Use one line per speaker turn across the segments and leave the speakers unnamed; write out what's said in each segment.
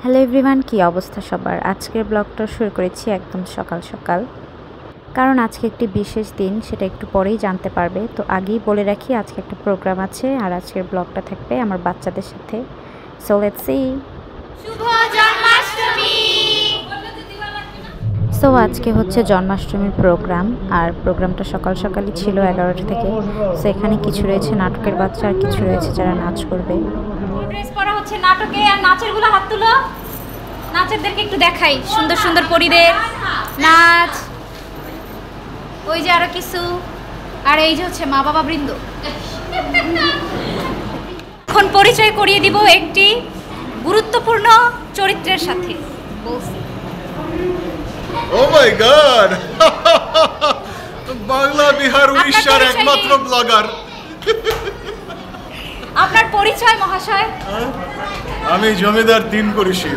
Hello everyone, কী অবস্থা সবার। আজকের ব্লগটা শুরু করেছি একদম সকাল সকাল, কারণ আজকে একটি বিশেষ দিন, সেটা একটু পরেই জানতে পারবে। তো আগেই বলে রাখি, আজকে একটা প্রোগ্রাম আছে আর আজকের ব্লগটা থাকবে আমার বাচ্চাদের সাথে। So let's see.
শুভ জন্মাষ্টমী।
সো আজকে হচ্ছে জন্মাষ্টমীর প্রোগ্রাম, আর প্রোগ্রামটা সকাল সকালই ছিল 11টা থেকে। সো এখানে কিছু রয়েছে নাটকের বাচ্চা আর কিছু রয়েছে যারা নাচ করবে।
ড্রেস পরা হচ্ছে নাটকে, আর নাচের গুলো হাত তুলো। নাচেরদেরকে একটু দেখাই, সুন্দর সুন্দর পরিদের নাচ। ওই যে আরো কিছু, আর এই যে হচ্ছে মা বাবা বৃন্দ। এখন পরিচয় করিয়ে দিব একটি গুরুত্বপূর্ণ চরিত্রের সাথে। বলছি
ও মাই গড, বাংলা বিহার উড়িষ্যার একমাত্র ব্লগার।
আপনার পরিচয় মহাশয়?
আমি জমিদার দিন করিছি।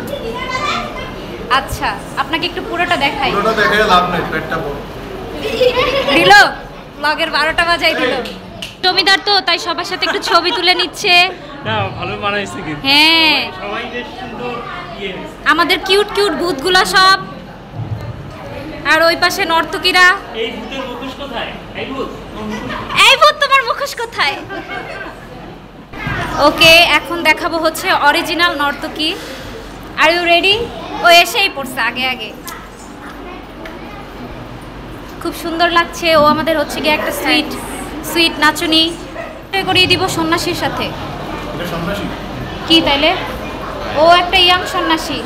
আচ্ছা, আপনাকে একটু পুরোটা দেখাই।
পুরোটা দেখে লাভ নেই, পেটটা বড়।
দিল ব্লগের 12টা বাজাই দিল। জমিদার তো তাই সবার সাথে একটু ছবি তুলে নিচ্ছে।
না, ভালো বানাইছে কিন্তু।
হ্যাঁ,
সবাই বেশ সুন্দর।
আমাদের কিউট কিউট ভূতগুলো সব, আর ওই পাশে নর্তকীরা।
এই ভূতের মুখোশ কোথায়? এই ভূত,
এই ভূত তোমার মুখোশ কোথায়? ওকে, এখন দেখাবো হচ্ছে অরিজিনাল নর্তকী। Are you ready? ও এসেই পড়ছে আগে আগে, খুব সুন্দর লাগছে। ও আমাদের হচ্ছে গিয়ে একটা সুইট সুইট নাচুনি করিয়ে দিব সন্ন্যাসীর সাথে।
এটা সন্ন্যাসী
কি তাইলে? ও একটা ইয়াং সন্ন্যাসী।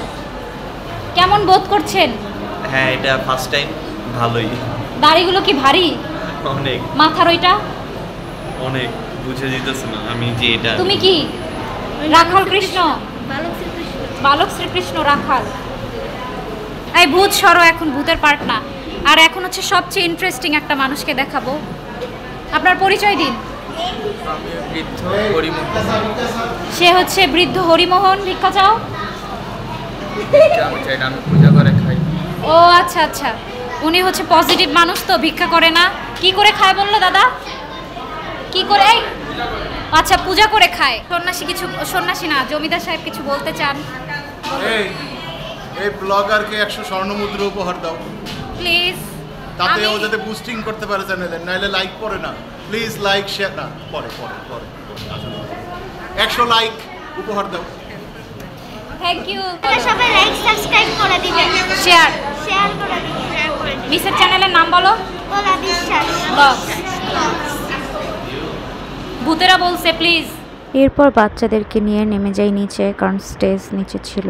কেমন বোধ করছেন?
হ্যাঁ, এটা ফার্স্ট টাইম। ভালোই।
দাড়িগুলো কি ভারী?
অনেক
মাথার ওইটা
অনেক বুঝে দিতেছে না আমি যে এটা।
তুমি কি রাখাল কৃষ্ণ? বালক শ্রীকৃষ্ণ রাখাল। এই ভূত সরো, এখন ভূতের পার্ট না। আর এখন হচ্ছে সবচেয়ে ইন্টারেস্টিং একটা মানুষকে দেখাবো। আপনার পরিচয় দিন।
আমি বৃদ্ধ হরিমোহন।
সে হচ্ছে বৃদ্ধ হরিমোহন। ভিক্ষা চাও?
আমি চাই না, আমি পূজা করে খাই।
ও আচ্ছা আচ্ছা, উনি হচ্ছে পজিটিভ মানুষ, তো ভিক্ষা করে না। কি করে খায় বললো দাদা? কি করে? এই আচ্ছা, পূজা করে খায়। সন্ন্যাসী কিছু, সন্ন্যাসী না, জমিদার সাহেব কিছু বলতে চান?
এই ব্লগারকে 100 স্বর্ণ মুদ্রা উপহার দাও
প্লিজ।
তাতে ও যাতে বুস্টিং করতে পারে চ্যানেলে, নাইলে লাইক পড়ে না। প্লিজ লাইক শেয়ার না, পরে পরে পরে আসলে 100 লাইক উপহার দাও।
Thank you.
সবাই লাইক সাবস্ক্রাইব করে দিবেন,
শেয়ার
শেয়ার করে দিবেন।
মিসের চ্যানেলের নাম বলো।
ওলা বিশ্বাস
ব্লগ। ভূতেরা বলছে প্লিজ।
এরপর বাচ্চাদেরকে নিয়ে নেমে যাই নিচে, কারণ স্টেজ নিচে ছিল।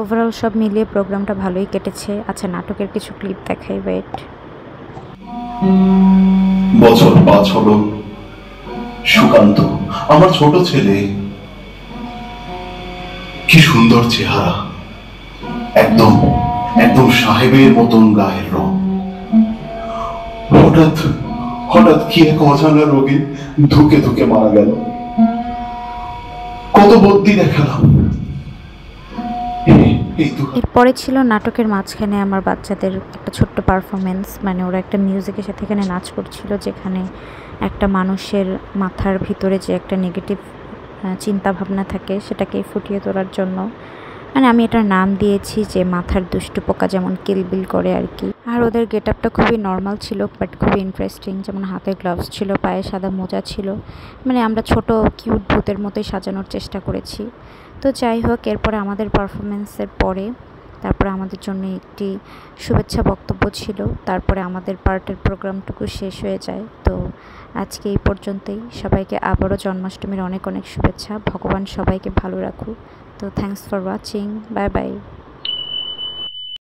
ওভারঅল সব মিলিয়ে প্রোগ্রামটা ভালোই কেটেছে। আচ্ছা, নাটকের কিছু ক্লিপ দেখাই, ওয়েট।
বছর 5 হলো। সুকান্ত আমার ছোট ছেলে, কি সুন্দর চেহারা, একদম একদম সাহেবের মতন গায়ের রং। হঠাৎ হঠাৎ কি এক অজানা রোগে ধুকে ধুকে মারা গেল। কত বদ্যি দেখালাম।
এরপরে ছিল নাটকের মাঝখানে আমার বাচ্চাদের একটা ছোট্ট পারফরমেন্স, মানে ওরা একটা মিউজিকের সাথে এখানে নাচ করছিল, যেখানে একটা মানুষের মাথার ভিতরে যে একটা নেগেটিভ চিন্তা ভাবনা থাকে সেটাকে ফুটিয়ে তোলার জন্য, মানে আমি এটার নাম দিয়েছি যে মাথার দুষ্টু পোকা যেমন কিলবিল করে আর কি। আর ওদের গেট আপটা খুবই নর্মাল ছিল, বাট খুবই ইন্টারেস্টিং। যেমন হাতে গ্লাভস ছিল, পায়ে সাদা মোজা ছিল, মানে আমরা ছোট কিউট ভূতের মতোই সাজানোর চেষ্টা করেছি। তো যাই হোক, এরপরে আমাদের পারফরমেন্সের পরে তারপরে আমাদের জন্য একটি শুভেচ্ছা বক্তব্য ছিল। তারপরে আমাদের পার্টের প্রোগ্রামটুকু শেষ হয়ে যায়। তো আজকে এই পর্যন্তই। সবাইকে আবারও জন্মাষ্টমীর অনেক অনেক শুভেচ্ছা। ভগবান সবাইকে ভালো রাখুক। তো thanks for watching, bye bye.